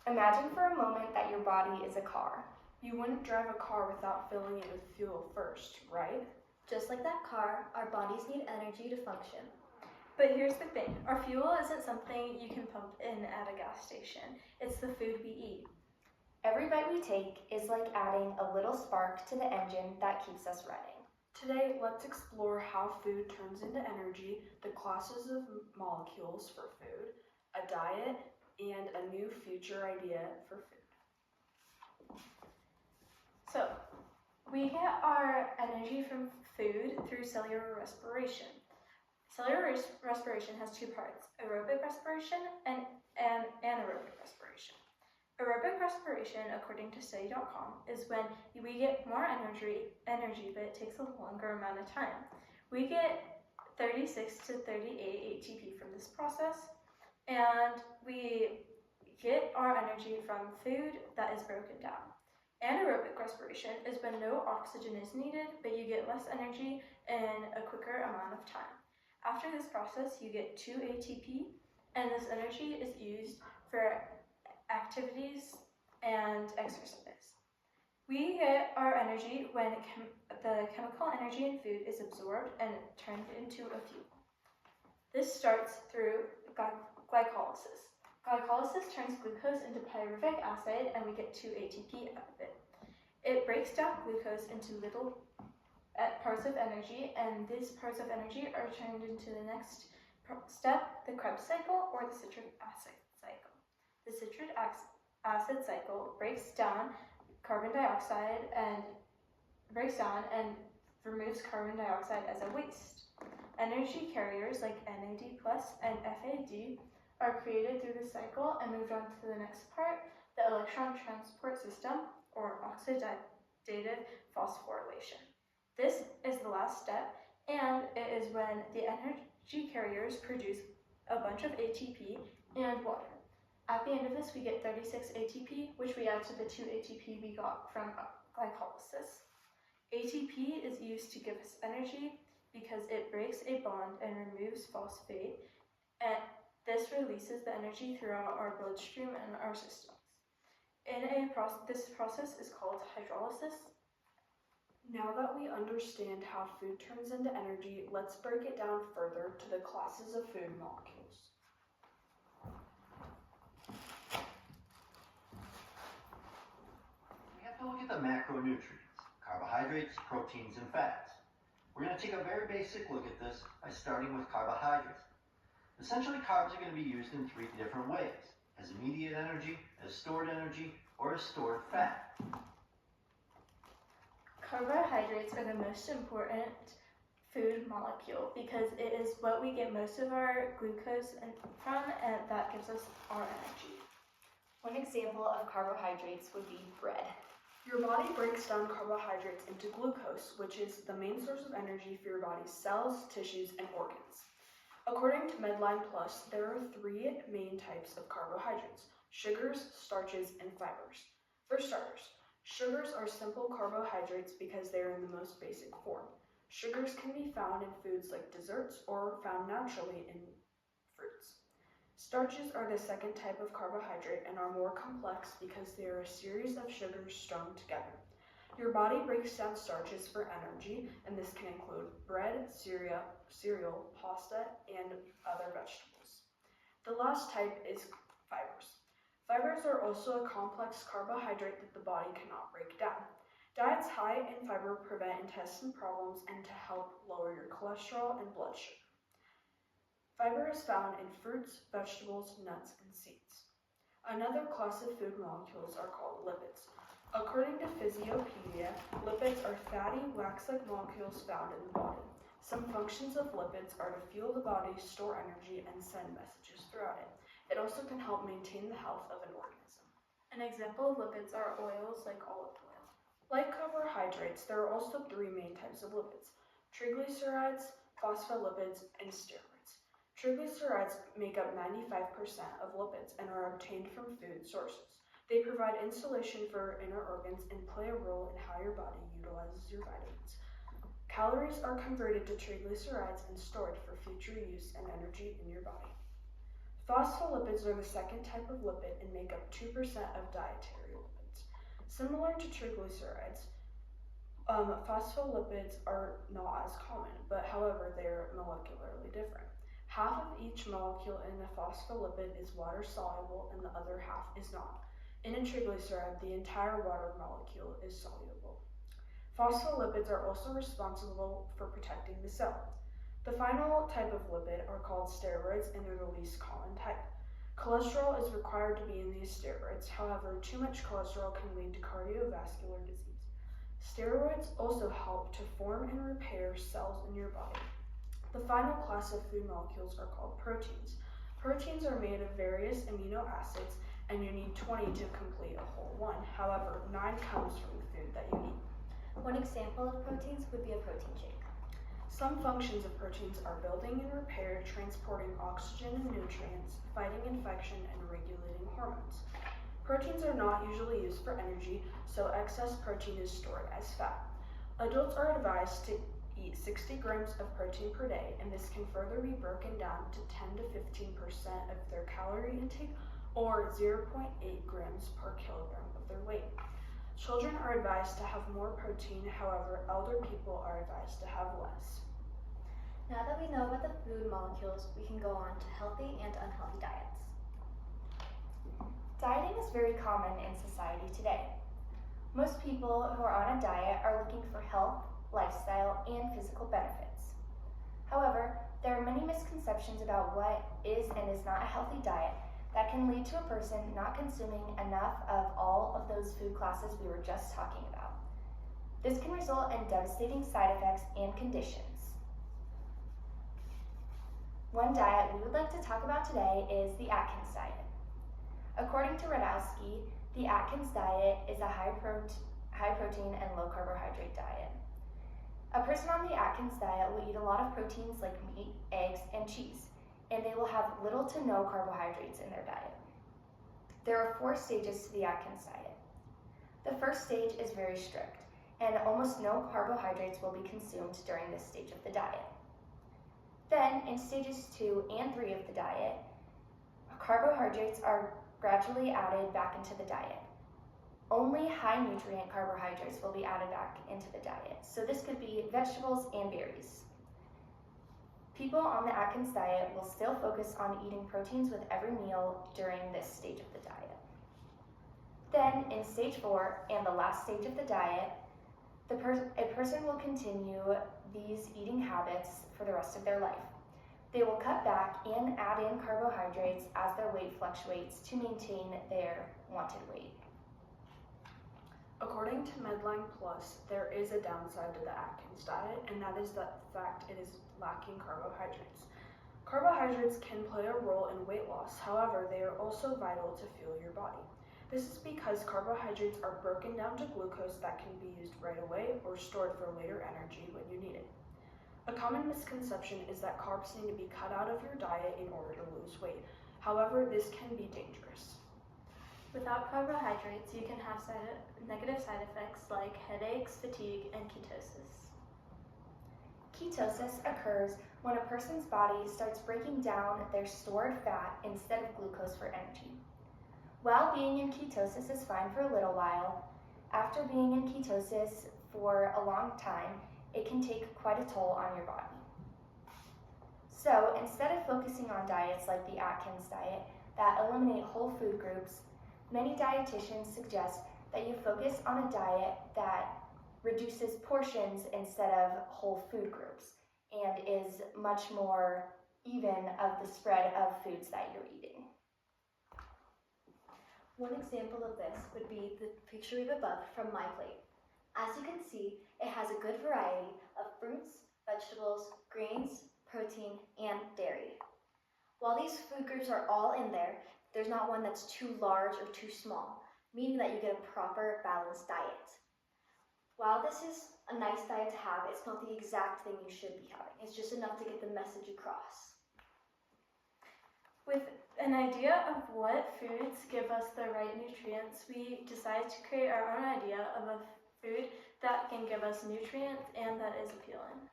Imagine for a moment that your body is a car. You wouldn't drive a car without filling it with fuel first, right? Just like that car, our bodies need energy to function. But here's the thing, our fuel isn't something you can pump in at a gas station. It's the food we eat. Every bite we take is like adding a little spark to the engine that keeps us running. Today, let's explore how food turns into energy, the classes of molecules for food, a diet, and a new future idea for food. So, we get our energy from food through cellular respiration. Cellular respiration has two parts, aerobic respiration and anaerobic respiration. Aerobic respiration, according to study.com, is when we get more energy, but it takes a longer amount of time. We get 36 to 38 ATP from this process, and we get our energy from food that is broken down. Anaerobic respiration is when no oxygen is needed, but you get less energy in a quicker amount of time. After this process, you get 2 ATP, and this energy is used for activities and exercise. We get our energy when the chemical energy in food is absorbed and turned into a fuel. This starts through glycolysis. Glycolysis turns glucose into pyruvic acid and we get 2 ATP out of it. It breaks down glucose into little parts of energy, and these parts of energy are turned into the next step, the Krebs cycle or the citric acid cycle. The citric acid cycle breaks down carbon dioxide and removes carbon dioxide as a waste. Energy carriers like NAD+ and FAD are created through the cycle and moved on to the next part, the electron transport system or oxidative phosphorylation. This is the last step, and it is when the energy carriers produce a bunch of ATP and water. At the end of this, we get 36 ATP, which we add to the 2 ATP we got from glycolysis. ATP is used to give us energy because it breaks a bond and removes phosphate, and this releases the energy throughout our bloodstream and our systems. This process is called hydrolysis. Now that we understand how food turns into energy, let's break it down further to the classes of food molecules. We have to look at the macronutrients, carbohydrates, proteins, and fats. We're going to take a very basic look at this by starting with carbohydrates. Essentially, carbs are going to be used in 3 different ways: as immediate energy, as stored energy, or as stored fat. Carbohydrates are the most important food molecule because it is what we get most of our glucose from, and that gives us our energy. One example of carbohydrates would be bread. Your body breaks down carbohydrates into glucose, which is the main source of energy for your body's cells, tissues, and organs. According to Medline Plus, there are 3 main types of carbohydrates: sugars, starches, and fibers. For starters, sugars are simple carbohydrates because they are in the most basic form. Sugars can be found in foods like desserts or found naturally in fruits. Starches are the second type of carbohydrate and are more complex because they are a series of sugars strung together. Your body breaks down starches for energy, and this can include bread, cereal, pasta, and other vegetables. The last type is fibers. Fibers are also a complex carbohydrate that the body cannot break down. Diets high in fiber prevent intestine problems and to help lower your cholesterol and blood sugar. Fiber is found in fruits, vegetables, nuts, and seeds. Another class of food molecules are called lipids. According to Physiopedia, lipids are fatty, wax-like molecules found in the body. Some functions of lipids are to fuel the body, store energy, and send messages throughout it. It also can help maintain the health of an organism. An example of lipids are oils like olive oil. Like carbohydrates, there are also 3 main types of lipids: triglycerides, phospholipids, and steroids. Triglycerides make up 95% of lipids and are obtained from food sources. They provide insulation for inner organs and play a role in how your body utilizes your vitamins. Calories are converted to triglycerides and stored for future use and energy in your body. Phospholipids are the second type of lipid and make up 2% of dietary lipids. Similar to triglycerides, phospholipids are not as common, but however, they are molecularly different. Half of each molecule in a phospholipid is water soluble and the other half is not. In a triglyceride, the entire water molecule is soluble. Phospholipids are also responsible for protecting the cell. The final type of lipid are called steroids and they're the least common type. Cholesterol is required to be in these steroids, however, too much cholesterol can lead to cardiovascular disease. Steroids also help to form and repair cells in your body. The final class of food molecules are called proteins. Proteins are made of various amino acids and you need 20 to complete a whole one. However, 9 comes from the food that you eat. One example of proteins would be a protein shake. Some functions of proteins are building and repair, transporting oxygen and nutrients, fighting infection, and regulating hormones. Proteins are not usually used for energy, so excess protein is stored as fat. Adults are advised to eat 60 grams of protein per day, and this can further be broken down to 10 to 15% of their calorie intake or 0.8 grams per kilogram of their weight. Children are advised to have more protein, however, elder people are advised to have less. Now that we know about the food molecules, we can go on to healthy and unhealthy diets. Dieting is very common in society today. Most people who are on a diet are looking for health, lifestyle, and physical benefits. However, there are many misconceptions about what is and is not a healthy diet that can lead to a person not consuming enough of all of those food classes we were just talking about. This can result in devastating side effects and conditions. One diet we would like to talk about today is the Atkins diet. According to Radowski, the Atkins diet is a high protein and low carbohydrate diet. A person on the Atkins diet will eat a lot of proteins like meat, eggs, and cheese, and they will have little to no carbohydrates in their diet. There are 4 stages to the Atkins diet. The first stage is very strict, and almost no carbohydrates will be consumed during this stage of the diet. Then, in stages 2 and 3 of the diet, carbohydrates are gradually added back into the diet. Only high nutrient carbohydrates will be added back into the diet, so this could be vegetables and berries. People on the Atkins diet will still focus on eating proteins with every meal during this stage of the diet. Then, in stage 4 and the last stage of the diet, a person will continue these eating habits for the rest of their life. They will cut back and add in carbohydrates as their weight fluctuates to maintain their wanted weight. According to Medline Plus, there is a downside to the Atkins diet, and that is the fact it is lacking carbohydrates. Carbohydrates can play a role in weight loss, however, they are also vital to fuel your body. This is because carbohydrates are broken down to glucose that can be used right away or stored for later energy when you need it. A common misconception is that carbs need to be cut out of your diet in order to lose weight. However, this can be dangerous. Without carbohydrates, you can have negative side effects like headaches, fatigue, and ketosis. Ketosis occurs when a person's body starts breaking down their stored fat instead of glucose for energy. While being in ketosis is fine for a little while, after being in ketosis for a long time, it can take quite a toll on your body. So instead of focusing on diets like the Atkins diet that eliminate whole food groups, many dietitians suggest that you focus on a diet that reduces portions instead of whole food groups and is much more even of the spread of foods that you're eating. One example of this would be the picture we have above from my plate. As you can see, it has a good variety of fruits, vegetables, grains, protein, and dairy. While these food groups are all in there, there's not one that's too large or too small, meaning that you get a proper balanced diet. While this is a nice diet to have, it's not the exact thing you should be having. It's just enough to get the message across. With an idea of what foods give us the right nutrients, we decided to create our own idea of a food that can give us nutrients and that is appealing.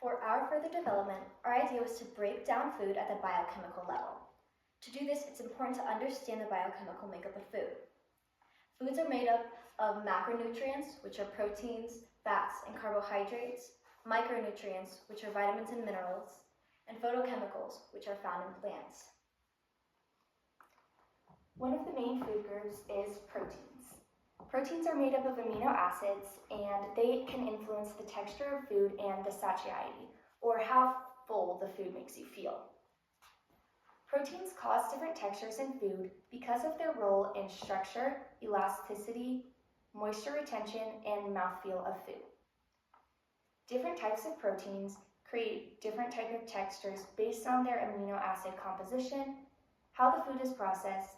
For our further development, our idea was to break down food at the biochemical level. To do this, it's important to understand the biochemical makeup of food. Foods are made up of macronutrients, which are proteins, fats, and carbohydrates, micronutrients, which are vitamins and minerals, and phytochemicals, which are found in plants. One of the main food groups is proteins. Proteins are made up of amino acids, and they can influence the texture of food and the satiety, or how full the food makes you feel. Proteins cause different textures in food because of their role in structure, elasticity, moisture retention, and mouthfeel of food. Different types of proteins create different types of textures based on their amino acid composition, how the food is processed,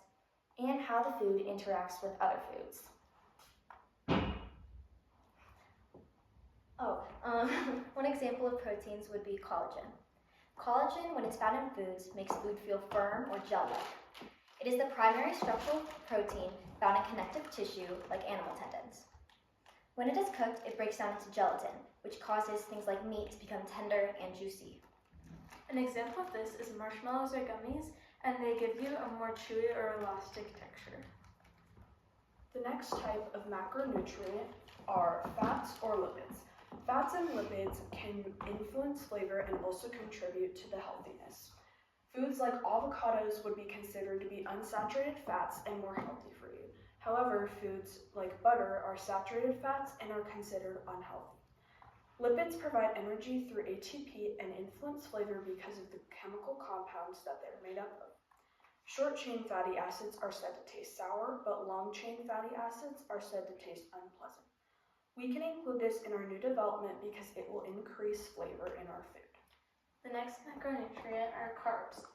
and how the food interacts with other foods. One example of proteins would be collagen. Collagen, when it's found in foods, makes food feel firm or gel-like. It is the primary structural protein found in connective tissue, like animal tendons. When it is cooked, it breaks down into gelatin, which causes things like meat to become tender and juicy. An example of this is marshmallows or gummies, and they give you a more chewy or elastic texture. The next type of macronutrient are fats or lipids. Fats and lipids can influence flavor and also contribute to the healthiness. Foods like avocados would be considered to be unsaturated fats and more healthy for you. However, foods like butter are saturated fats and are considered unhealthy. Lipids provide energy through ATP and influence flavor because of the chemical compounds that they're made up of. Short-chain fatty acids are said to taste sour, but long-chain fatty acids are said to taste unpleasant. We can include this in our new development because it will increase flavor in our food. The next macronutrient are carbs.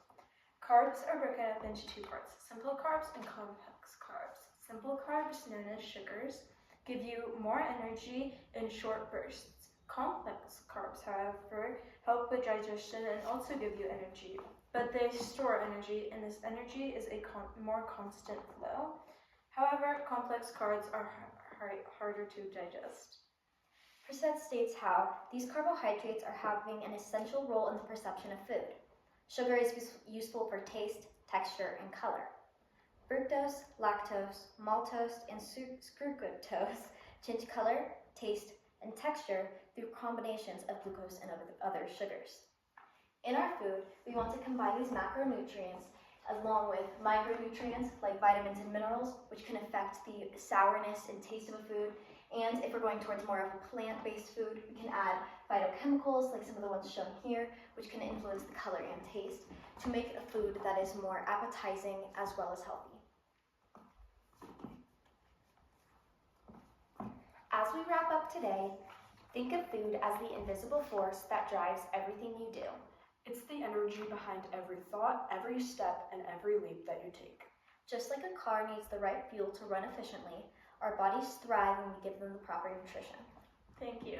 Carbs are broken up into two parts, simple carbs and complex carbs. Simple carbs, known as sugars, give you more energy in short bursts. Complex carbs, however, help with digestion and also give you energy, but they store energy, and this energy is a more constant flow. However, complex carbs are harder to digest. Percent states how these carbohydrates are having an essential role in the perception of food. Sugar is useful for taste, texture, and color. Fructose, lactose, maltose, and sucralose change color, taste, and texture through combinations of glucose and other sugars. In our food, we want to combine these macronutrients along with micronutrients like vitamins and minerals, which can affect the sourness and taste of a food. And if we're going towards more of a plant-based food, we can add phytochemicals like some of the ones shown here, which can influence the color and taste to make a food that is more appetizing as well as healthy. As we wrap up today, think of food as the invisible force that drives everything you do. It's the energy behind every thought, every step, and every leap that you take. Just like a car needs the right fuel to run efficiently, our bodies thrive when we give them the proper nutrition. Thank you.